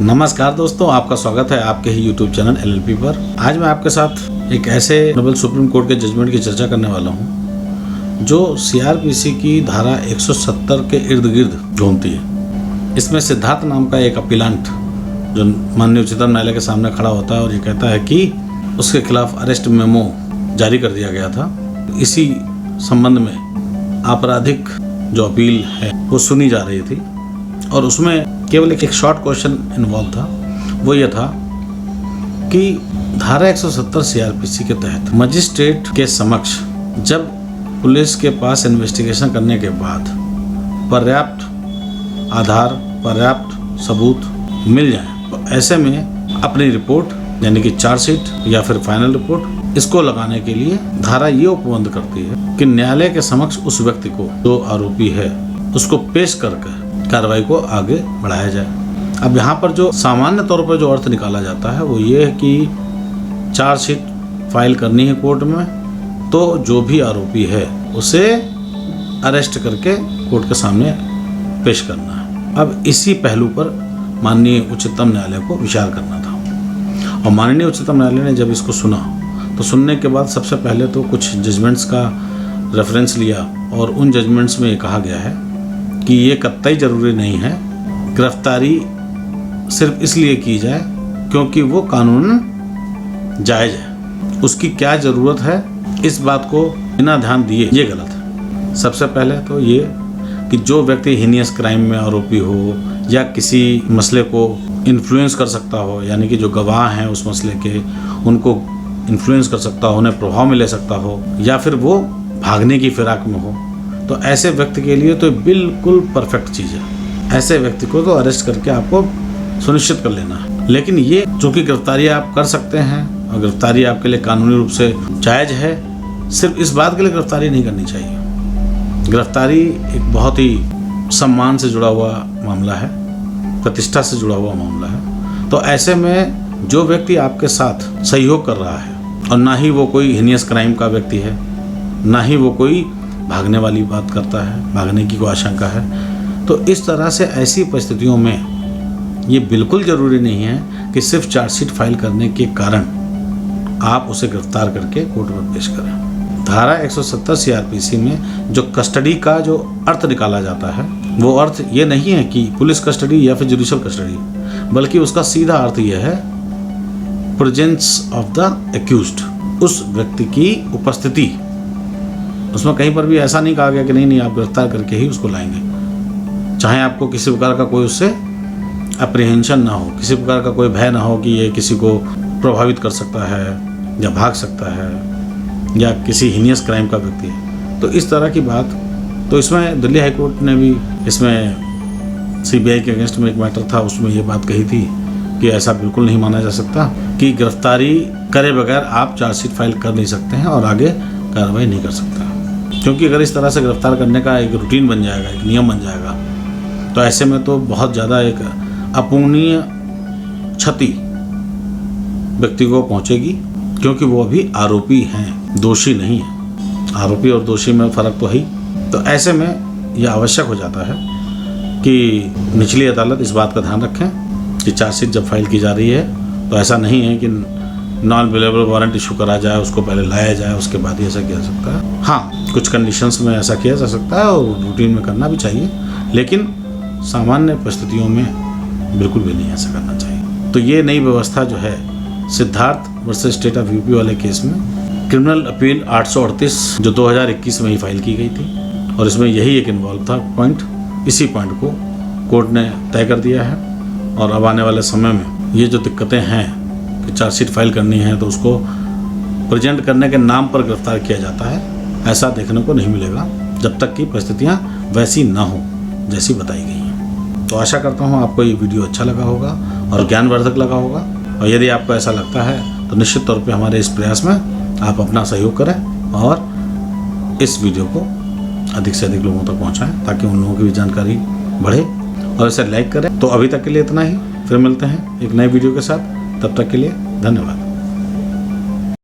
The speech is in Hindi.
नमस्कार दोस्तों, आपका स्वागत है आपके ही YouTube चैनल LLP पर। आज मैं आपके साथ एक ऐसे ऑनरेबल सुप्रीम कोर्ट के जजमेंट की चर्चा करने वाला हूं जो CRPC की धारा 170 के इर्द गिर्द घूमती है। इसमें सिद्धार्थ नाम का एक अपीलांट जो माननीय उच्चतम न्यायालय के सामने खड़ा होता है और ये कहता है कि उसके खिलाफ अरेस्ट मेमो जारी कर दिया गया था। इसी संबंध में आपराधिक जो अपील है वो सुनी जा रही थी और उसमें केवल एक शॉर्ट क्वेश्चन इन्वॉल्व था। वो ये था कि धारा 170 CRPC के तहत मजिस्ट्रेट के समक्ष जब पुलिस के पास इन्वेस्टिगेशन करने के बाद पर्याप्त आधार, पर्याप्त सबूत मिल जाए तो ऐसे में अपनी रिपोर्ट यानी कि चार्जशीट या फिर फाइनल रिपोर्ट इसको लगाने के लिए धारा ये उपबंध करती है कि न्यायालय के समक्ष उस व्यक्ति को जो आरोपी है उसको पेश करके कार्रवाई को आगे बढ़ाया जाए। अब यहाँ पर जो सामान्य तौर पर जो अर्थ निकाला जाता है वो ये है कि चार्जशीट फाइल करनी है कोर्ट में तो जो भी आरोपी है उसे अरेस्ट करके कोर्ट के सामने पेश करना है। अब इसी पहलू पर माननीय उच्चतम न्यायालय को विचार करना था और माननीय उच्चतम न्यायालय ने जब इसको सुना तो सुनने के बाद सबसे पहले तो कुछ जजमेंट्स का रेफरेंस लिया और उन जजमेंट्स में ये कहा गया है कि ये कतई ज़रूरी नहीं है गिरफ्तारी सिर्फ इसलिए की जाए क्योंकि वो कानूनन जायज़ है। उसकी क्या ज़रूरत है इस बात को बिना ध्यान दिए ये गलत है। सबसे पहले तो ये कि जो व्यक्ति हीनियस क्राइम में आरोपी हो या किसी मसले को इन्फ्लुएंस कर सकता हो यानी कि जो गवाह हैं उस मसले के उनको इन्फ्लुएंस कर सकता हो, उन्हें प्रभाव में ले सकता हो या फिर वो भागने की फिराक में हो, तो ऐसे व्यक्ति के लिए तो बिल्कुल परफेक्ट चीज़ है। ऐसे व्यक्ति को तो अरेस्ट करके आपको सुनिश्चित कर लेना है। लेकिन ये चूँकि गिरफ्तारी आप कर सकते हैं और गिरफ्तारी आपके लिए कानूनी रूप से जायज़ है, सिर्फ इस बात के लिए गिरफ्तारी नहीं करनी चाहिए। गिरफ्तारी एक बहुत ही सम्मान से जुड़ा हुआ मामला है, प्रतिष्ठा से जुड़ा हुआ मामला है। तो ऐसे में जो व्यक्ति आपके साथ सहयोग कर रहा है और ना ही वो कोई हीनियस क्राइम का व्यक्ति है, ना ही वो कोई भागने वाली बात करता है, भागने की कोई आशंका है, तो इस तरह से ऐसी परिस्थितियों में ये बिल्कुल ज़रूरी नहीं है कि सिर्फ चार्जशीट फाइल करने के कारण आप उसे गिरफ्तार करके कोर्ट में पेश करें। धारा 170 CRPC में जो कस्टडी का जो अर्थ निकाला जाता है वो अर्थ ये नहीं है कि पुलिस कस्टडी या फिर जुडिशियल कस्टडी, बल्कि उसका सीधा अर्थ यह है प्रेजेंस ऑफ द एक्यूज्ड, उस व्यक्ति की उपस्थिति। उसमें कहीं पर भी ऐसा नहीं कहा गया कि नहीं आप गिरफ्तार करके ही उसको लाएंगे, चाहे आपको किसी प्रकार का कोई उससे अप्रीहेंशन ना हो, किसी प्रकार का कोई भय ना हो कि ये किसी को प्रभावित कर सकता है या भाग सकता है या किसी हीनियस क्राइम का व्यक्ति है। तो इस तरह की बात तो इसमें दिल्ली हाई कोर्ट ने भी इसमें CBI के अगेंस्ट में एक मैटर था, उसमें ये बात कही थी कि ऐसा बिल्कुल नहीं माना जा सकता कि गिरफ्तारी करे बगैर आप चार्जशीट फाइल कर नहीं सकते हैं और आगे कार्रवाई नहीं कर सकता, क्योंकि अगर इस तरह से गिरफ्तार करने का एक रूटीन बन जाएगा, एक नियम बन जाएगा, तो ऐसे में तो बहुत ज़्यादा एक अपूर्णीय क्षति व्यक्ति को पहुंचेगी, क्योंकि वो अभी आरोपी हैं, दोषी नहीं है। आरोपी और दोषी में फ़र्क तो है ही। तो ऐसे में यह आवश्यक हो जाता है कि निचली अदालत इस बात का ध्यान रखें कि चार्जशीट जब फाइल की जा रही है तो ऐसा नहीं है कि नॉन अवेलेबल वारंट इशू करा जाए, उसको पहले लाया जाए, उसके बाद ही ऐसा किया जा सकता है। हाँ, कुछ कंडीशंस में ऐसा किया जा सकता है और रूटीन में करना भी चाहिए, लेकिन सामान्य परिस्थितियों में बिल्कुल भी नहीं ऐसा करना चाहिए। तो ये नई व्यवस्था जो है Siddharth versus state of UP वाले केस में क्रिमिनल अपील 838 जो 2021 में ही फाइल की गई थी और इसमें यही एक इन्वॉल्व था पॉइंट, इसी पॉइंट को कोर्ट ने तय कर दिया है। और अब आने वाले समय में ये जो दिक्कतें हैं कि चार्जशीट फाइल करनी है तो उसको प्रेजेंट करने के नाम पर गिरफ्तार किया जाता है, ऐसा देखने को नहीं मिलेगा जब तक कि परिस्थितियां वैसी ना हो जैसी बताई गई हैं। तो आशा करता हूं आपको ये वीडियो अच्छा लगा होगा और ज्ञानवर्धक लगा होगा, और यदि आपको ऐसा लगता है तो निश्चित तौर पे हमारे इस प्रयास में आप अपना सहयोग करें और इस वीडियो को अधिक से अधिक लोगों तक पहुँचाएँ ताकि उन लोगों की भी जानकारी बढ़े, और इसे लाइक करें। तो अभी तक के लिए इतना ही, फिर मिलते हैं एक नए वीडियो के साथ, तब तक के लिए धन्यवाद।